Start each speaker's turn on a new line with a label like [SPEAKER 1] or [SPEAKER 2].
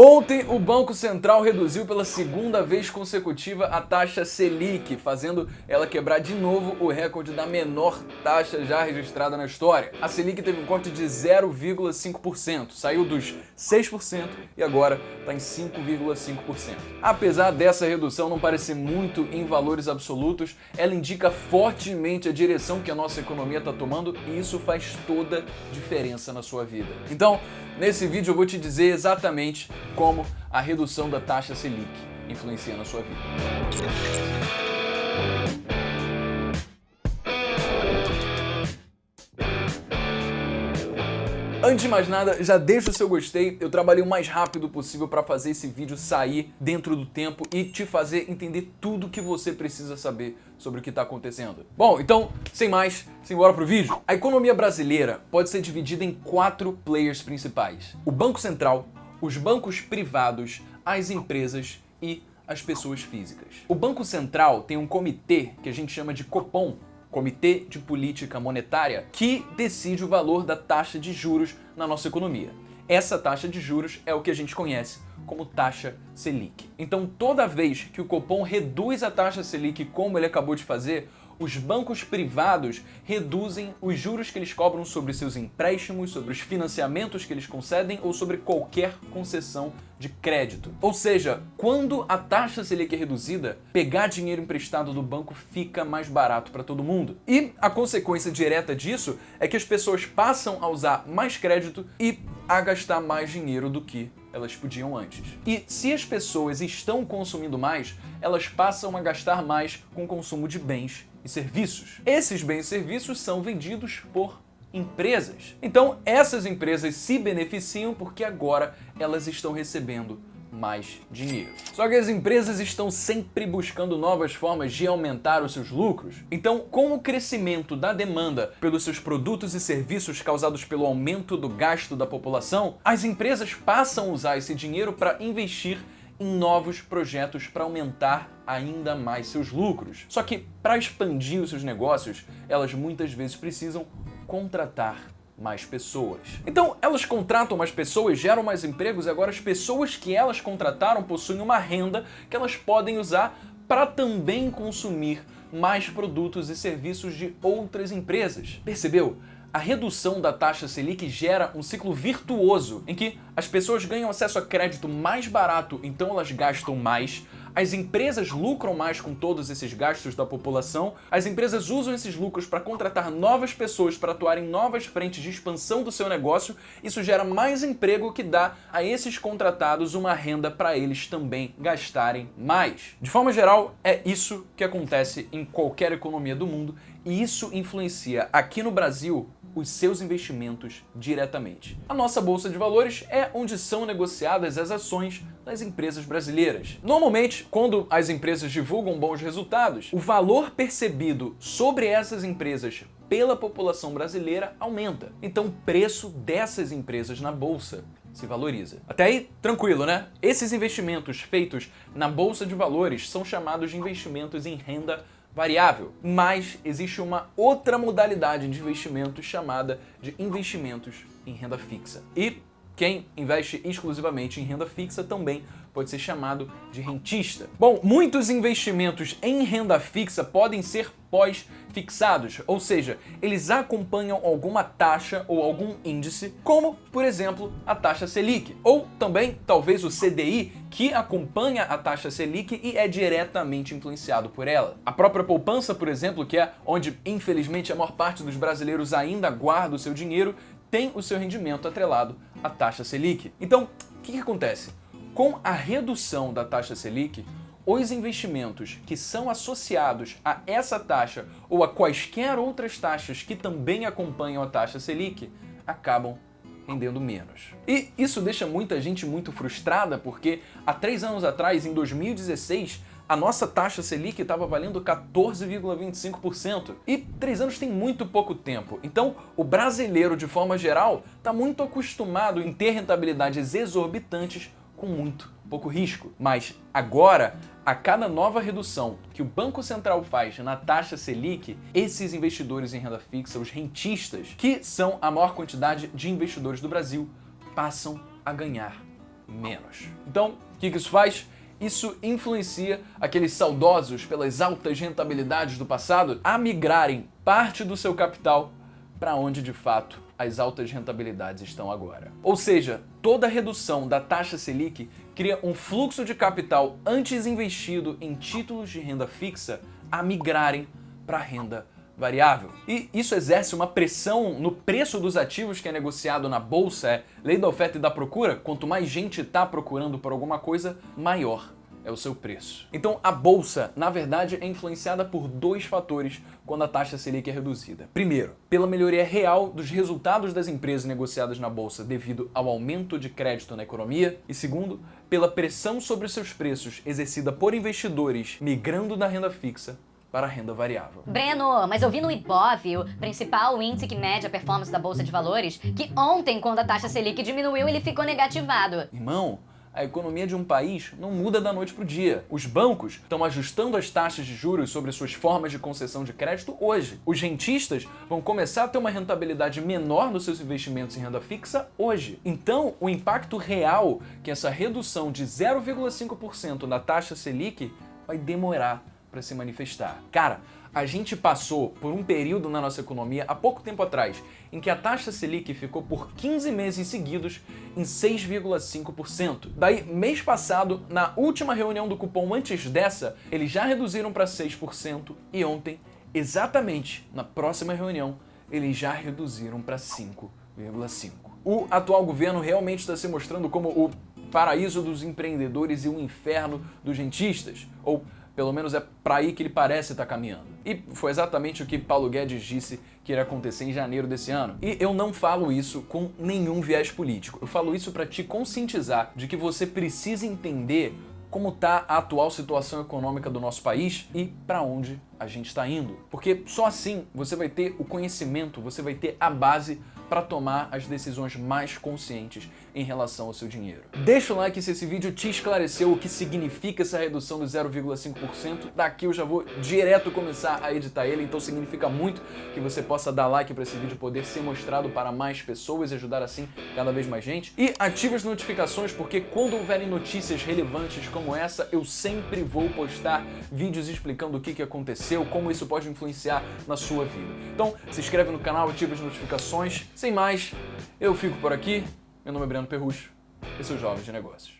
[SPEAKER 1] Ontem, o Banco Central reduziu pela segunda vez consecutiva a taxa Selic, fazendo ela quebrar de novo o recorde da menor taxa já registrada na história. A Selic teve um corte de 0,5%, saiu dos 6% e agora está em 5,5%. Apesar dessa redução não parecer muito em valores absolutos, ela indica fortemente a direção que a nossa economia está tomando e isso faz toda a diferença na sua vida. Então, nesse vídeo eu vou te dizer exatamente como a redução da taxa Selic influencia na sua vida. Antes de mais nada, já deixa o seu gostei, eu trabalhei o mais rápido possível para fazer esse vídeo sair dentro do tempo e te fazer entender tudo o que você precisa saber sobre o que está acontecendo. Bom, então, sem mais, simbora pro vídeo. A economia brasileira pode ser dividida em 4 players principais: o Banco Central, os bancos privados, as empresas e as pessoas físicas. O Banco Central tem um comitê que a gente chama de Copom, Comitê de Política Monetária, que decide o valor da taxa de juros na nossa economia. Essa taxa de juros é o que a gente conhece como taxa Selic. Então, toda vez que o Copom reduz a taxa Selic como ele acabou de fazer, os bancos privados reduzem os juros que eles cobram sobre seus empréstimos, sobre os financiamentos que eles concedem ou sobre qualquer concessão de crédito. Ou seja, quando a taxa Selic é reduzida, pegar dinheiro emprestado do banco fica mais barato para todo mundo. E a consequência direta disso é que as pessoas passam a usar mais crédito e a gastar mais dinheiro do que elas podiam antes. E se as pessoas estão consumindo mais, elas passam a gastar mais com o consumo de bens e serviços. Esses bens e serviços são vendidos por empresas. Então, essas empresas se beneficiam porque agora elas estão recebendo mais dinheiro. Só que as empresas estão sempre buscando novas formas de aumentar os seus lucros. Então, com o crescimento da demanda pelos seus produtos e serviços causados pelo aumento do gasto da população, as empresas passam a usar esse dinheiro para investir em novos projetos para aumentar ainda mais seus lucros. Só que, para expandir os seus negócios, elas muitas vezes precisam contratar mais pessoas. Então, elas contratam mais pessoas, geram mais empregos e agora as pessoas que elas contrataram possuem uma renda que elas podem usar para também consumir mais produtos e serviços de outras empresas. Percebeu? A redução da taxa Selic gera um ciclo virtuoso em que as pessoas ganham acesso a crédito mais barato, então elas gastam mais, as empresas lucram mais com todos esses gastos da população, as empresas usam esses lucros para contratar novas pessoas para atuar em novas frentes de expansão do seu negócio, isso gera mais emprego que dá a esses contratados uma renda para eles também gastarem mais. De forma geral, é isso que acontece em qualquer economia do mundo e isso influencia aqui no Brasil os seus investimentos diretamente. A nossa Bolsa de Valores é onde são negociadas as ações das empresas brasileiras. Normalmente, quando as empresas divulgam bons resultados, o valor percebido sobre essas empresas pela população brasileira aumenta. Então, o preço dessas empresas na Bolsa se valoriza. Até aí, tranquilo, né? Esses investimentos feitos na Bolsa de Valores são chamados de investimentos em renda variável, mas existe uma outra modalidade de investimento chamada de investimentos em renda fixa. E quem investe exclusivamente em renda fixa também pode ser chamado de rentista. Bom, muitos investimentos em renda fixa podem ser pós-fixados, ou seja, eles acompanham alguma taxa ou algum índice, como, por exemplo, a taxa Selic, ou também, talvez, o CDI, que acompanha a taxa Selic e é diretamente influenciado por ela. A própria poupança, por exemplo, que é onde, infelizmente, a maior parte dos brasileiros ainda guarda o seu dinheiro, tem o seu rendimento atrelado à taxa Selic. Então, o que acontece? Com a redução da taxa Selic, os investimentos que são associados a essa taxa ou a quaisquer outras taxas que também acompanham a taxa Selic acabam rendendo menos. E isso deixa muita gente muito frustrada porque há 3 anos atrás, em 2016, a nossa taxa Selic estava valendo 14,25%. E 3 anos tem muito pouco tempo. Então, o brasileiro, de forma geral, está muito acostumado em ter rentabilidades exorbitantes com muito pouco risco. Mas agora, a cada nova redução que o Banco Central faz na taxa Selic, esses investidores em renda fixa, os rentistas, que são a maior quantidade de investidores do Brasil, passam a ganhar menos. Então, o que isso faz? Isso influencia aqueles saudosos pelas altas rentabilidades do passado a migrarem parte do seu capital para onde de fato as altas rentabilidades estão agora. Ou seja, toda redução da taxa Selic cria um fluxo de capital antes investido em títulos de renda fixa a migrarem para a renda variável. E isso exerce uma pressão no preço dos ativos que é negociado na bolsa, é lei da oferta e da procura. Quanto mais gente está procurando por alguma coisa, maior é o seu preço. Então a bolsa, na verdade, é influenciada por dois fatores quando a taxa Selic é reduzida. Primeiro, pela melhoria real dos resultados das empresas negociadas na bolsa devido ao aumento de crédito na economia. E segundo, pela pressão sobre os seus preços exercida por investidores migrando da renda fixa para a renda variável.
[SPEAKER 2] Breno, mas eu vi no Ibov, o principal índice que mede a performance da Bolsa de Valores, que ontem, quando a taxa Selic diminuiu, ele ficou negativado.
[SPEAKER 1] Irmão, a economia de um país não muda da noite para o dia. Os bancos estão ajustando as taxas de juros sobre suas formas de concessão de crédito hoje. Os rentistas vão começar a ter uma rentabilidade menor nos seus investimentos em renda fixa hoje. Então, o impacto real que essa redução de 0,5% na taxa Selic vai demorar para se manifestar. Cara, a gente passou por um período na nossa economia há pouco tempo atrás em que a taxa Selic ficou por 15 meses seguidos em 6,5%. Daí, mês passado, na última reunião do cupom antes dessa, eles já reduziram para 6% e ontem, exatamente na próxima reunião, eles já reduziram para 5,5%. O atual governo realmente está se mostrando como o paraíso dos empreendedores e o inferno dos rentistas, ou pelo menos é para aí que ele parece estar caminhando. E foi exatamente o que Paulo Guedes disse que iria acontecer em janeiro desse ano. E eu não falo isso com nenhum viés político. Eu falo isso para te conscientizar de que você precisa entender como está a atual situação econômica do nosso país e para onde a gente está indo. Porque só assim você vai ter o conhecimento, você vai ter a base para tomar as decisões mais conscientes em relação ao seu dinheiro. Deixa o like se esse vídeo te esclareceu o que significa essa redução do 0,5%. Daqui eu já vou direto começar a editar ele, então significa muito que você possa dar like para esse vídeo poder ser mostrado para mais pessoas e ajudar assim cada vez mais gente. E ative as notificações, porque quando houverem notícias relevantes como essa, eu sempre vou postar vídeos explicando o que aconteceu, como isso pode influenciar na sua vida. Então se inscreve no canal, ativa as notificações. Sem mais, eu fico por aqui. Meu nome é Breno Perrucho. Esse é o Jovens de Negócios.